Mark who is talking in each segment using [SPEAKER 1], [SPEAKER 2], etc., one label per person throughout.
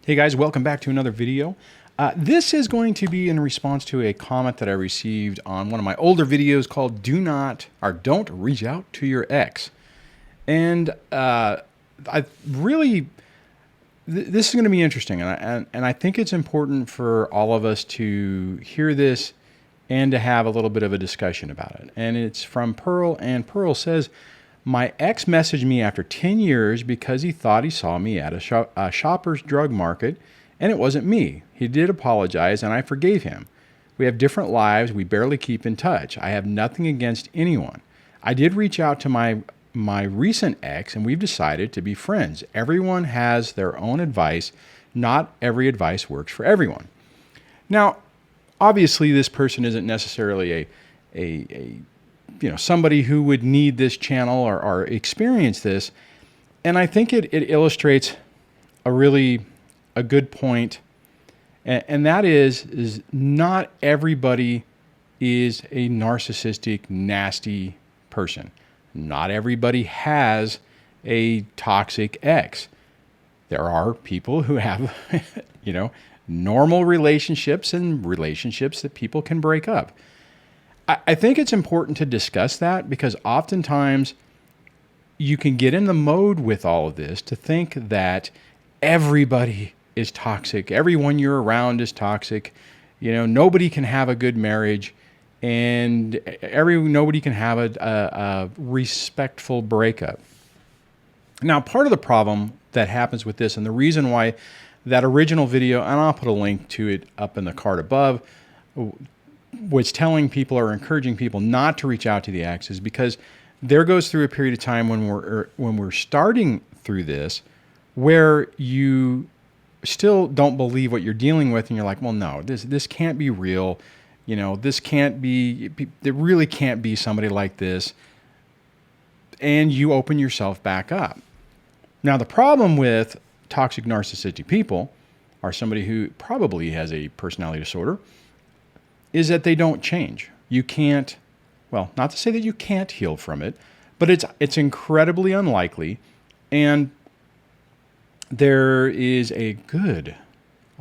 [SPEAKER 1] Hey guys, welcome back to another video. This is going to be in response to a comment that I received on one of my older videos called Don't Reach Out to Your Ex. And I really, this is going to be interesting. And I think it's important for all of us to hear this and to have a little bit of a discussion about it. And it's from Pearl, and Pearl says, my ex messaged me after 10 years because he thought he saw me at a Shoppers Drug Market, and it wasn't me. He did apologize, and I forgave him. We have different lives. We barely keep in touch. I have nothing against anyone. I did reach out to my recent ex, and we've decided to be friends. Everyone has their own advice. Not every advice works for everyone. Now, obviously, this person isn't necessarily somebody who would need this channel or experience this. And I think it illustrates a good point. And that is not everybody is a narcissistic, nasty person. Not everybody has a toxic ex. There are people who have, normal relationships and relationships that people can break up. I think it's important to discuss that because oftentimes you can get in the mode with all of this to think that everybody is toxic. Everyone you're around is toxic. Nobody can have a good marriage, and nobody can have a respectful breakup. Now, part of the problem that happens with this, and the reason why that original video, and I'll put a link to it up in the card above, was telling people or encouraging people not to reach out to the ex, is because there goes through a period of time when we're starting through this where you still don't believe what you're dealing with, and you're like, well, no, this can't be real. This can't be, there really can't be somebody like this. And you open yourself back up. Now, the problem with toxic narcissistic people, or somebody who probably has a personality disorder, is that they don't change. You can't, well, not to say that you can't heal from it, but it's incredibly unlikely. And there is a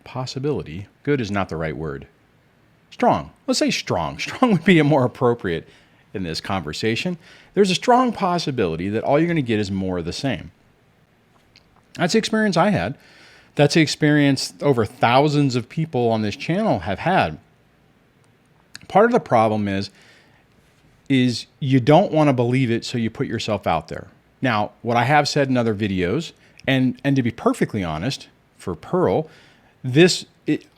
[SPEAKER 1] possibility. Good is not the right word. Strong. Let's say strong. Strong would be more appropriate in this conversation. There's a strong possibility that all you're going to get is more of the same. That's the experience I had. That's the experience over thousands of people on this channel have had. Part of the problem is you don't want to believe it, so you put yourself out there. Now, what I have said in other videos, and to be perfectly honest, for Pearl,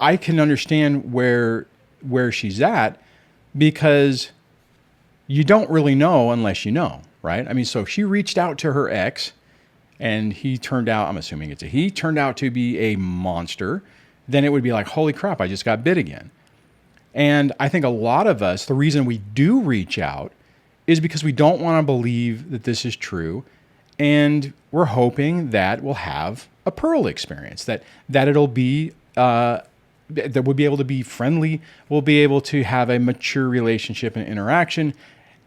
[SPEAKER 1] I can understand where she's at, because you don't really know unless you know, right? I mean, so if she reached out to her ex, and he turned out, I'm assuming it's a he, turned out to be a monster, then it would be like, holy crap, I just got bit again. And I think a lot of us, the reason we do reach out is because we don't want to believe that this is true. And we're hoping that we'll have a Pearl experience, that it'll be, that we'll be able to be friendly. We'll be able to have a mature relationship and interaction.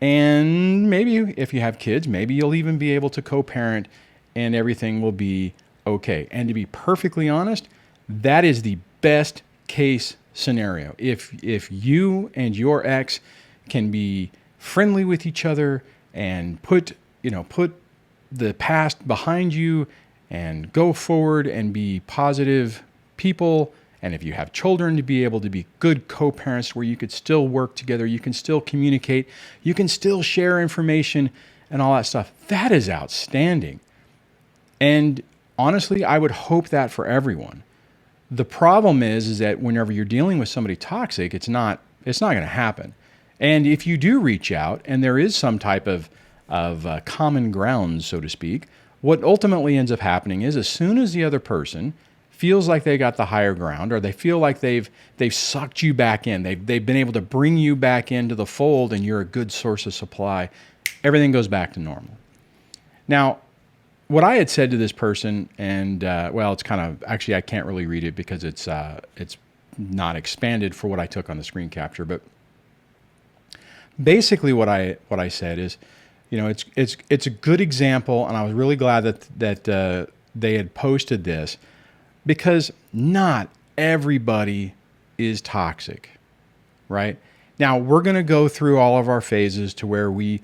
[SPEAKER 1] And maybe if you have kids, maybe you'll even be able to co-parent and everything will be okay. And to be perfectly honest, that is the best case scenario. If you and your ex can be friendly with each other and put the past behind you and go forward and be positive people, and if you have children, to be able to be good co-parents where you could still work together, you can still communicate, you can still share information and all that stuff, that is outstanding. And honestly, I would hope that for everyone. The problem is that whenever you're dealing with somebody toxic, it's not going to happen. And if you do reach out and there is some type of common ground, so to speak, what ultimately ends up happening is as soon as the other person feels like they got the higher ground, or they feel like they've sucked you back in, they've been able to bring you back into the fold, and you're a good source of supply, everything goes back to normal. Now, what I had said to this person, and it's kind of, actually I can't really read it because it's not expanded for what I took on the screen capture, but basically what I said is, it's a good example, and I was really glad that they had posted this, because not everybody is toxic, right? Now, we're going to go through all of our phases to where we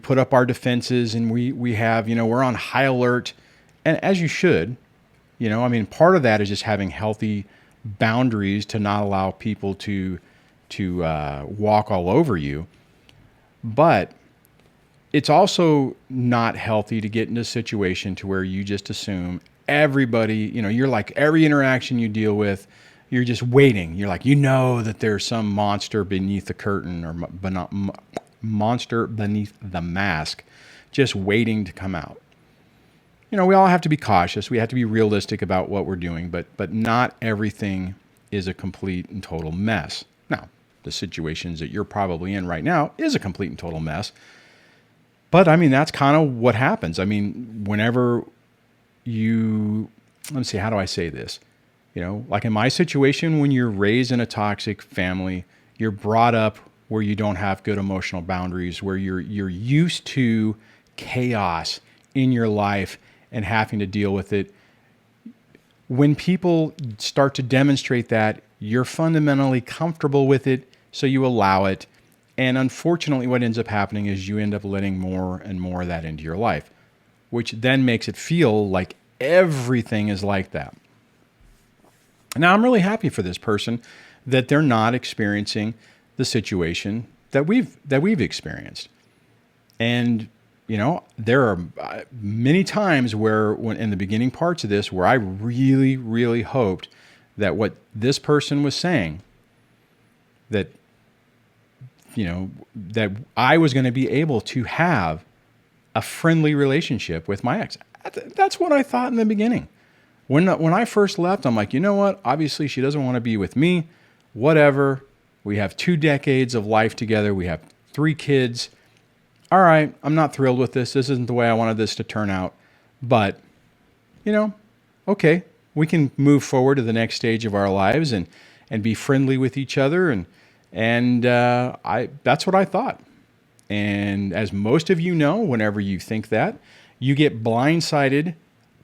[SPEAKER 1] put up our defenses and we have, we're on high alert. And as you should, I mean, part of that is just having healthy boundaries to not allow people to walk all over you. But it's also not healthy to get into a situation to where you just assume everybody, you're like every interaction you deal with, you're just waiting. You're like, that there's some monster beneath the curtain or monster beneath the mask just waiting to come out. We all have to be cautious. We have to be realistic about what we're doing, but not everything is a complete and total mess. Now, the situations that you're probably in right now is a complete and total mess. But I mean, that's kind of what happens. I mean, whenever let me see, how do I say this? Like in my situation, when you're raised in a toxic family, you're brought up where you don't have good emotional boundaries, where you're used to chaos in your life and having to deal with it. When people start to demonstrate that, you're fundamentally comfortable with it, so you allow it. And unfortunately, what ends up happening is you end up letting more and more of that into your life, which then makes it feel like everything is like that. Now, I'm really happy for this person that they're not experiencing the situation that we've experienced. And, there are many times when in the beginning parts of this, where I really, really hoped that what this person was saying, that that I was going to be able to have a friendly relationship with my ex. That's what I thought in the beginning. When I first left, I'm like, you know what? Obviously, she doesn't want to be with me. Whatever. We have 2 decades of life together. We have 3 kids. All right, I'm not thrilled with this. This isn't the way I wanted this to turn out. But, okay, we can move forward to the next stage of our lives and be friendly with each other. And that's what I thought. And as most of you know, whenever you think that, you get blindsided.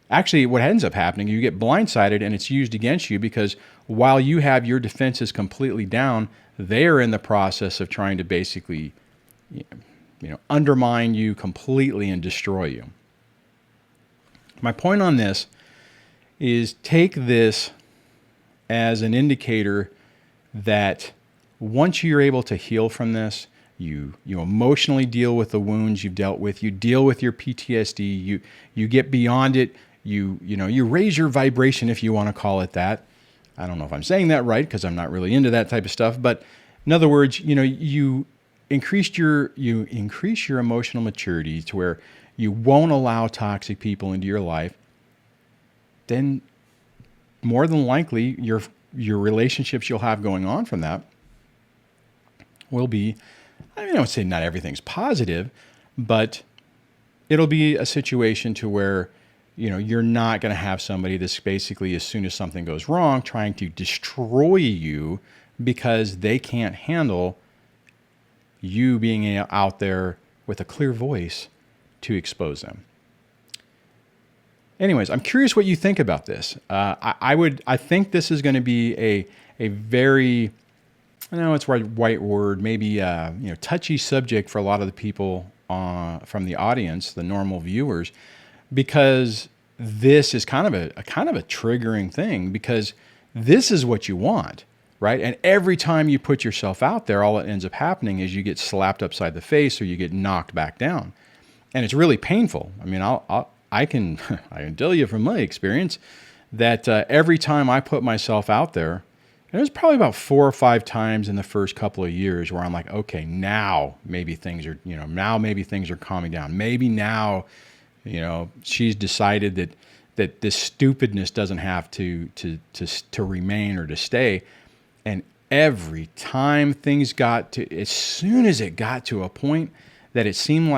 [SPEAKER 1] Actually, what ends up happening, you get blindsided and it's used against you, because while you have your defenses completely down, they are in the process of trying to basically, undermine you completely and destroy you. My point on this is, take this as an indicator that once you're able to heal from this, you emotionally deal with the wounds you've dealt with, you deal with your PTSD, you get beyond it, you raise your vibration, if you want to call it that. I don't know if I'm saying that right, because I'm not really into that type of stuff, but in other words, you increase your emotional maturity to where you won't allow toxic people into your life. Then more than likely your relationships you'll have going on from that will be, I would say not everything's positive, but it'll be a situation to where, you're not going to have somebody that's basically, as soon as something goes wrong, trying to destroy you because they can't handle you being out there with a clear voice to expose them. Anyways, I'm curious what you think about this. I think this is going to be a very, I know it's a white word, maybe touchy subject for a lot of the people from the audience, the normal viewers, because this is kind of a triggering thing, because this is what you want, right? And every time you put yourself out there, all that ends up happening is you get slapped upside the face or you get knocked back down, and it's really painful. I mean, I can tell you from my experience that every time I put myself out there, and it was probably about 4 or 5 times in the first couple of years where I'm like, okay, now maybe things are, maybe things are calming down. Maybe now, she's decided that this stupidness doesn't have to remain or to stay. And every time things as soon as it got to a point that it seemed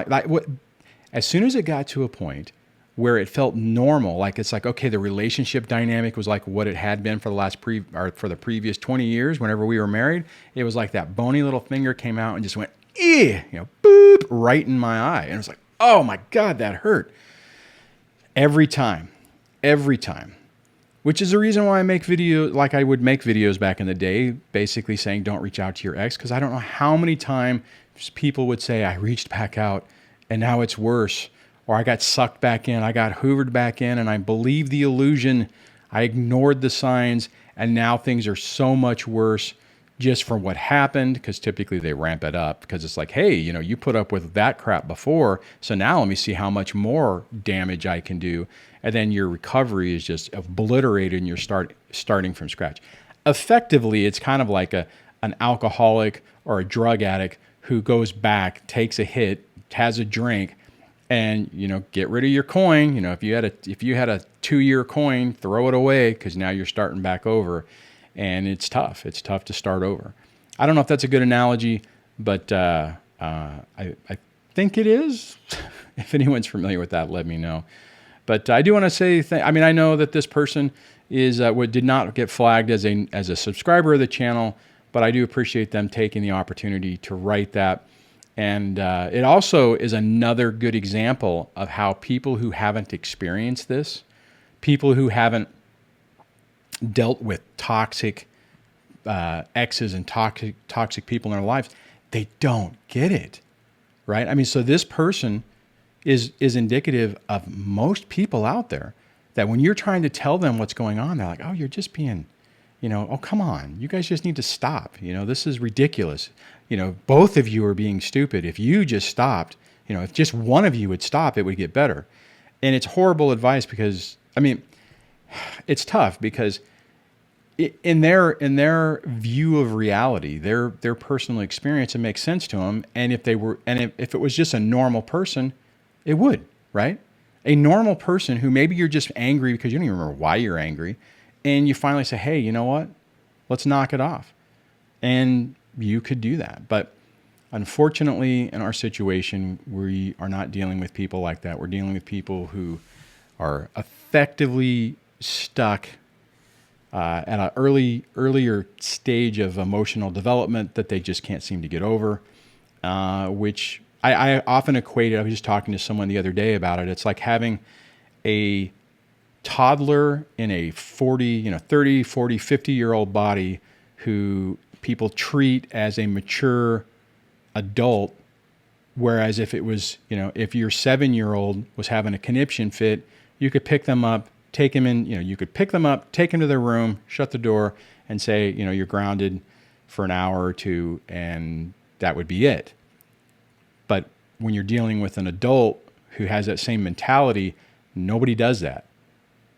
[SPEAKER 1] as soon as it got to a point where it felt normal, like it's like, okay, the relationship dynamic was like what it had been for the previous 20 years whenever we were married. It was like that bony little finger came out and just went, boop, right in my eye. And it was like, oh my God, that hurt. Every time. which is the reason why I make videos like I would make videos back in the day, basically saying don't reach out to your ex, because I don't know how many times people would say I reached back out and now it's worse, or I got sucked back in, I got hoovered back in, and I believed the illusion, I ignored the signs, and now things are so much worse just from what happened, because typically they ramp it up because it's like, hey, you know, you put up with that crap before, so now let me see how much more damage I can do. And then your recovery is just obliterated and you're starting from scratch. Effectively, it's kind of like an alcoholic or a drug addict who goes back, takes a hit, has a drink, and, you know, get rid of your coin. You know, if you had a 2-year coin, throw it away, because now you're starting back over. And it's tough. It's tough to start over. I don't know if that's a good analogy, but I think it is. If anyone's familiar with that, let me know. But I do want to say, I mean, I know that this person did not get flagged as a subscriber of the channel, but I do appreciate them taking the opportunity to write that. And it also is another good example of how people who haven't experienced this, people who haven't dealt with toxic exes and toxic people in their lives, they don't get it, right? I mean, so this person is indicative of most people out there, that when you're trying to tell them what's going on, they're like, oh, you're just being, you know, oh, come on, you guys just need to stop. You know, this is ridiculous. You know, both of you are being stupid. If you just stopped, you know, if just one of you would stop, it would get better. And it's horrible advice because, I mean, it's tough because in their view of reality, their personal experience, it makes sense to them. And if it was just a normal person, it would, right? A normal person who maybe you're just angry because you don't even remember why you're angry, and you finally say, hey, you know what? Let's knock it off. And you could do that. But unfortunately, in our situation, we are not dealing with people like that. We're dealing with people who are effectively stuck at an earlier stage of emotional development that they just can't seem to get over, which I often equate it. I was just talking to someone the other day about it. It's like having a toddler in a 30, 40, 50-year-old body who people treat as a mature adult, whereas if it was, you know, if your 7-year-old was having a conniption fit, you could pick them up, take them in, you know, you could pick them up, take them to their room, shut the door, and say, you know, you're grounded for an hour or two, and that would be it. But when you're dealing with an adult who has that same mentality, nobody does that.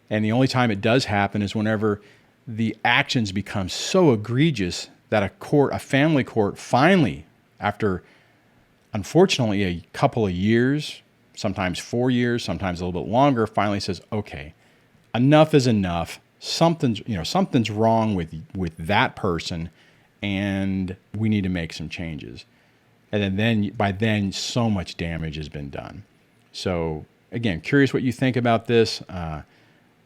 [SPEAKER 1] And the only time it does happen is whenever the actions become so egregious that a family court finally, after unfortunately a couple of years, sometimes 4 years, sometimes a little bit longer, finally says, okay, enough is enough. Something's wrong with that person, and we need to make some changes. And then by then, so much damage has been done. So again, curious what you think about this.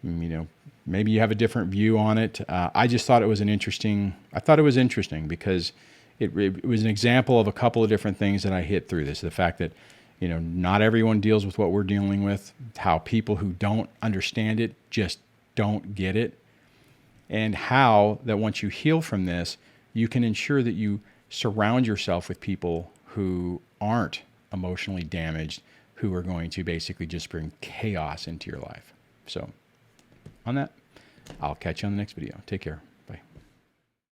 [SPEAKER 1] You know, maybe you have a different view on it. I just thought it was interesting because it was an example of a couple of different things that I hit through this. The fact that, you know, not everyone deals with what we're dealing with, how people who don't understand it just don't get it, and how that once you heal from this, you can ensure that you surround yourself with people who aren't emotionally damaged, who are going to basically just bring chaos into your life. So on that, I'll catch you on the next video. Take care.